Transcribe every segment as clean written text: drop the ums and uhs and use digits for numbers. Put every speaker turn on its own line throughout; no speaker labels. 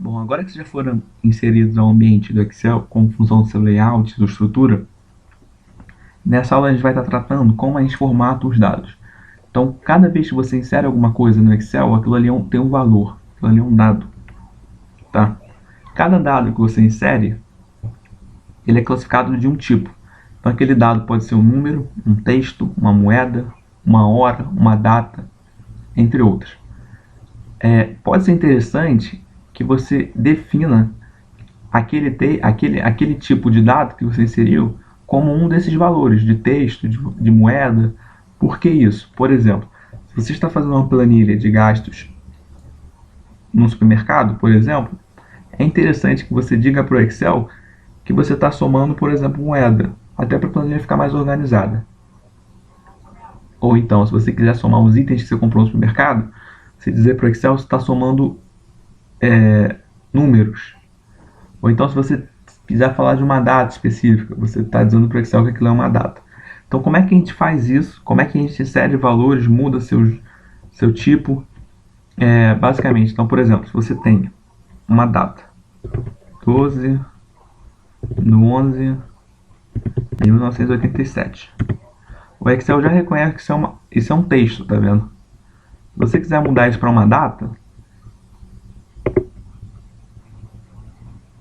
Bom, agora que vocês já foram inseridos ao ambiente do Excel com função do seu layout, sua estrutura, nessa aula a gente vai estar tratando como a gente formata os dados. Então, cada vez que você insere alguma coisa no Excel, aquilo ali tem um valor, aquilo ali é um dado, tá? Cada dado que você insere, ele é classificado de um tipo. Então, aquele dado pode ser um número, um texto, uma moeda, uma hora, uma data, entre outros. Pode ser interessante que você defina aquele tipo de dado que você inseriu como um desses valores de texto, de moeda. Por que isso? Por exemplo, se você está fazendo uma planilha de gastos no supermercado, por exemplo, é interessante que você diga para o Excel que você está somando, por exemplo, moeda, até para a planilha ficar mais organizada. Ou então, se você quiser somar os itens que você comprou no supermercado, você dizer para o Excel que você está somando números. Ou então, se você quiser falar de uma data específica, você está dizendo para o Excel que aquilo é uma data. Então, como é que a gente faz isso? Como é que a gente insere valores, muda seu tipo? Basicamente, então, por exemplo, se você tem uma data, 12 de 11 de 1987. O Excel já reconhece que isso é um texto, tá vendo? Se você quiser mudar isso para uma data,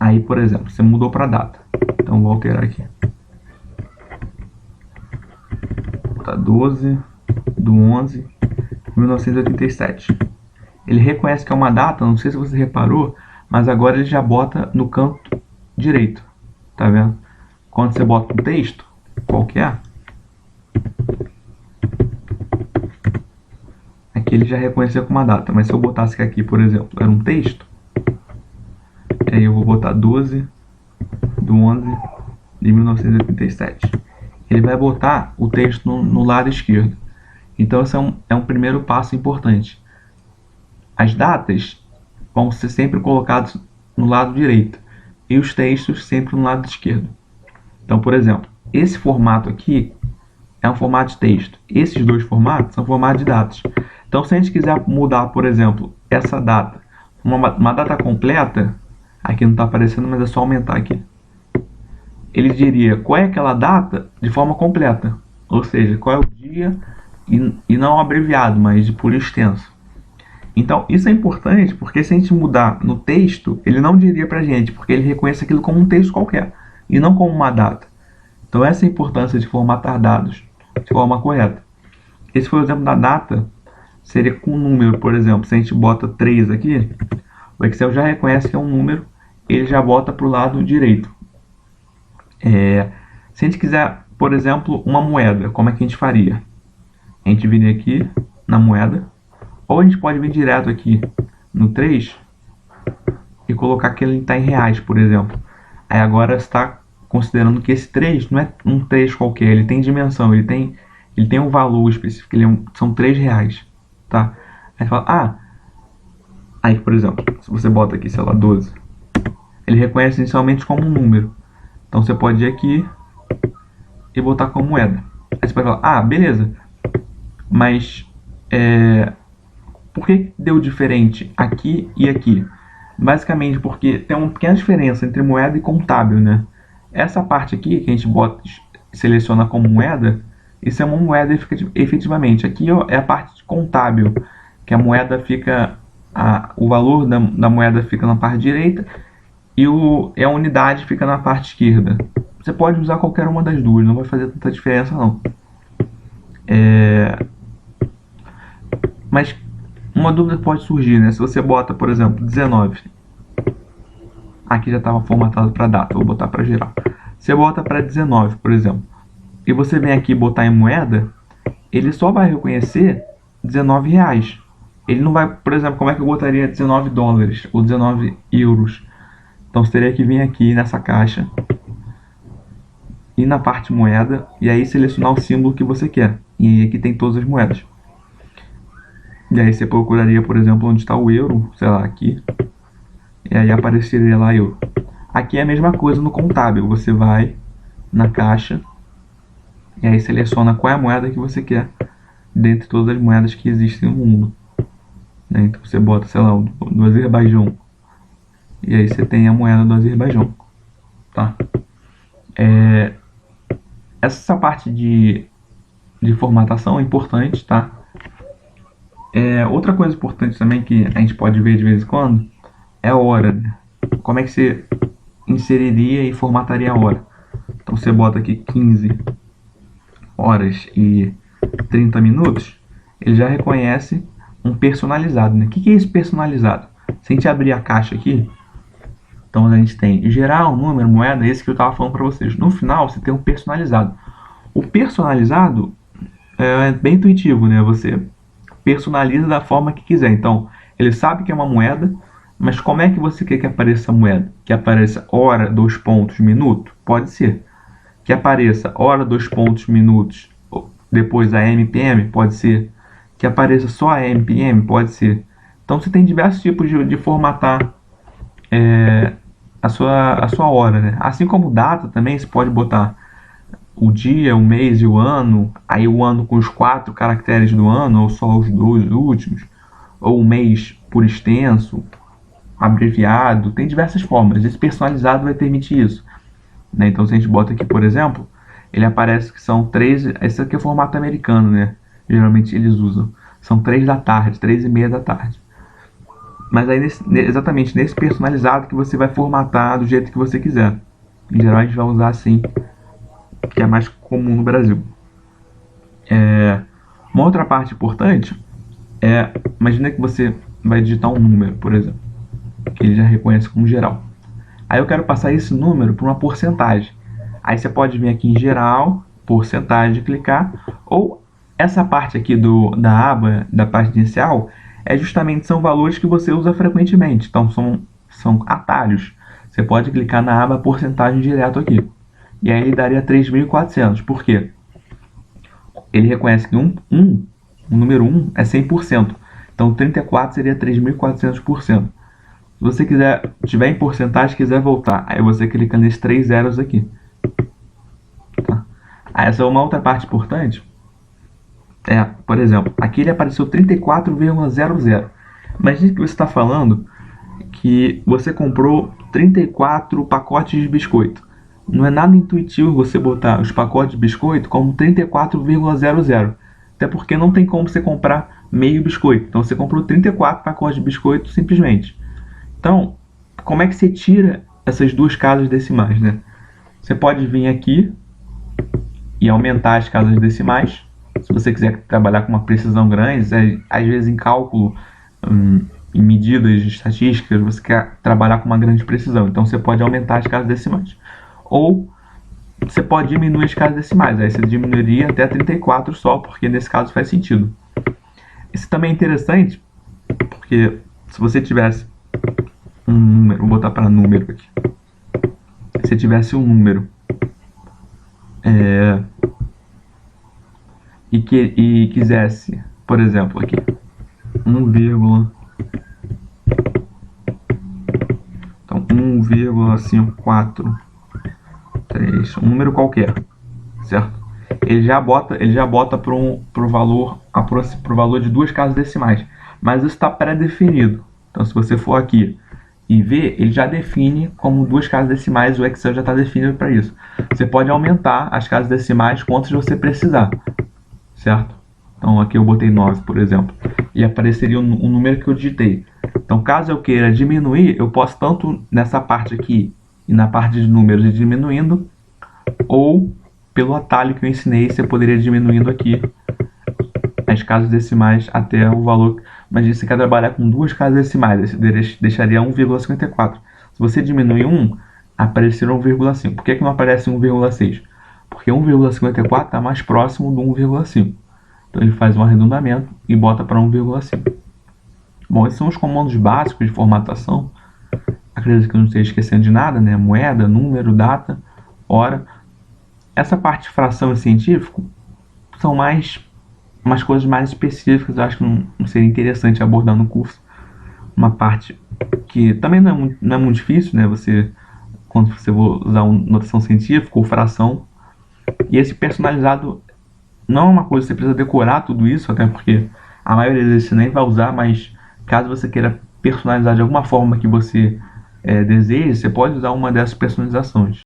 aí, por exemplo, você mudou para data. Então, vou alterar aqui. Tá 12 de 11 de 1987. Ele reconhece que é uma data, não sei se você reparou, mas agora ele já bota no canto direito, tá vendo? Quando você bota um texto, qualquer, aqui ele já reconheceu como uma data, mas se eu botasse que aqui, por exemplo, era um texto, aí eu vou botar 12 de 11 de 1987. Ele vai botar o texto no lado esquerdo. Então esse é um primeiro passo importante. As datas vão ser sempre colocadas no lado direito e os textos sempre no lado esquerdo. Então, por exemplo, esse formato aqui é um formato de texto. Esses dois formatos são formatos de datas. Então, se a gente quiser mudar, por exemplo, essa data, uma data completa, aqui não está aparecendo, mas é só aumentar aqui. Ele diria qual é aquela data de forma completa, ou seja, qual é o dia e não abreviado, mas por extenso. Então, isso é importante porque se a gente mudar no texto, ele não diria pra gente, porque ele reconhece aquilo como um texto qualquer e não como uma data. Então, essa é a importância de formatar dados de forma correta. Esse foi o exemplo da data, seria com um número, por exemplo. Se a gente bota 3 aqui, o Excel já reconhece que é um número, ele já bota para o lado direito. Se a gente quiser, por exemplo, uma moeda, como é que a gente faria? A gente viria aqui na moeda, ou a gente pode vir direto aqui no 3 e colocar que ele está em reais, por exemplo. Aí agora está considerando que esse 3 não é um 3 qualquer, ele tem dimensão, ele tem um valor específico, são 3 reais, tá? Aí fala, aí por exemplo, se você bota aqui, sei lá, 12, ele reconhece inicialmente como um número. Então você pode ir aqui e botar como moeda. Aí você pode falar, beleza, mas por que deu diferente aqui e aqui? Basicamente porque tem uma pequena diferença entre moeda e contábil, né? Essa parte aqui que a gente seleciona como moeda, isso é uma moeda efetivamente. Aqui é a parte contábil, que a moeda fica, o valor da moeda fica na parte direita e a unidade fica na parte esquerda. Você pode usar qualquer uma das duas, não vai fazer tanta diferença não. Mas uma dúvida pode surgir, né? Se você bota, por exemplo, 19, aqui já estava formatado para data, vou botar para geral. Você bota para 19, por exemplo, e você vem aqui botar em moeda, ele só vai reconhecer 19 reais. Ele não vai, por exemplo, como é que eu botaria 19 dólares ou 19 euros? Então você teria que vir aqui nessa caixa e na parte moeda e aí selecionar o símbolo que você quer. E aqui tem todas as moedas. E aí você procuraria, por exemplo, onde está o euro, sei lá, aqui. E aí apareceria lá euro. Aqui é a mesma coisa no contábil. Você vai na caixa e aí seleciona qual é a moeda que você quer dentre todas as moedas que existem no mundo. Então você bota, sei lá, do Azerbaijão. e aí você tem a moeda do Azerbaijão, tá? Essa parte de formatação é importante, tá? Outra coisa importante também que a gente pode ver de vez em quando é a hora, né? Como é que você inseriria e formataria a hora? Então você bota aqui 15 horas e 30 minutos, ele já reconhece um personalizado, né? O que é esse personalizado? Se a gente abrir a caixa aqui, então a gente tem geral, número, moeda, esse que eu estava falando para vocês. No final você tem um personalizado. O personalizado é bem intuitivo, né? Você personaliza da forma que quiser. Então, ele sabe que é uma moeda, mas como é que você quer que apareça a moeda? Que apareça hora, 2 pontos, minuto? Pode ser. Que apareça hora, 2 pontos, minutos, depois a MPM? Pode ser. Que apareça só a MPM? Pode ser. Então, você tem diversos tipos de formatar a sua hora, né? Assim como data também, você pode botar o dia, o mês e o ano, aí o ano com os 4 caracteres do ano, ou só os 2 últimos, ou o mês por extenso, abreviado, tem diversas formas. Esse personalizado vai permitir isso, né? Então se a gente bota aqui, por exemplo, ele aparece que são 3, esse aqui é o formato americano, né? Geralmente eles usam. São 3 da tarde, 3:30 da tarde. Mas aí exatamente nesse personalizado que você vai formatar do jeito que você quiser. Em geral a gente vai usar assim, que é mais comum no Brasil. Uma outra parte importante imagina que você vai digitar um número, por exemplo, que ele já reconhece como geral. Aí eu quero passar esse número para uma porcentagem. Aí você pode vir aqui em geral, porcentagem, clicar, ou essa parte aqui da aba, da parte inicial, são valores que você usa frequentemente. Então são atalhos. Você pode clicar na aba porcentagem direto aqui. E aí ele daria 3.400. Por quê? Ele reconhece que o número 1 é 100%. Então 34 seria 3.400%. Se você tiver em porcentagem, quiser voltar, aí você clica nesses 3 zeros aqui. Tá? Essa é uma outra parte importante. Por exemplo, aqui ele apareceu 34,00. Imagine que você está falando que você comprou 34 pacotes de biscoito. Não é nada intuitivo você botar os pacotes de biscoito como 34,00. Até porque não tem como você comprar meio biscoito. Então você comprou 34 pacotes de biscoito simplesmente. Então, como é que você tira essas duas casas decimais, né? Você pode vir aqui e aumentar as casas decimais. Se você quiser trabalhar com uma precisão grande, às vezes em cálculo, em medidas estatísticas, você quer trabalhar com uma grande precisão. Então você pode aumentar as casas decimais. Ou você pode diminuir as casas decimais. Aí você diminuiria até 34 só, porque nesse caso faz sentido. Isso também é interessante, porque se você tivesse um número, vou botar para número aqui. Se tivesse um número e quisesse, por exemplo, aqui 1,53, então 1,543, um número qualquer, certo? Ele já bota para o valor de duas casas decimais, mas isso está pré-definido. Então se você for aqui e ver, ele já define como duas casas decimais, o Excel já está definido para isso. Você pode aumentar as casas decimais quantas você precisar, certo? Então aqui eu botei 9, por exemplo, e apareceria um número que eu digitei. Então caso eu queira diminuir, eu posso tanto nessa parte aqui e na parte de números ir diminuindo, ou pelo atalho que eu ensinei, você poderia ir diminuindo aqui as casas decimais até o valor. Mas você quer trabalhar com duas casas decimais, você deixaria 1,54. Se você diminuir 1, apareceria 1,5. Por que não aparece 1,6? Porque 1,54 está mais próximo do 1,5. Então ele faz um arredondamento e bota para 1,5. Bom, esses são os comandos básicos de formatação. Acredito que eu não esteja esquecendo de nada, né? Moeda, número, data, hora. Essa parte de fração e científico são umas coisas mais específicas. Eu acho que não seria interessante abordar no curso. Uma parte que também não é muito difícil, né? Quando você for usar notação científica ou fração. E esse personalizado não é uma coisa que você precisa decorar tudo isso, até porque a maioria deles você nem vai usar, mas caso você queira personalizar de alguma forma que você deseja, você pode usar uma dessas personalizações.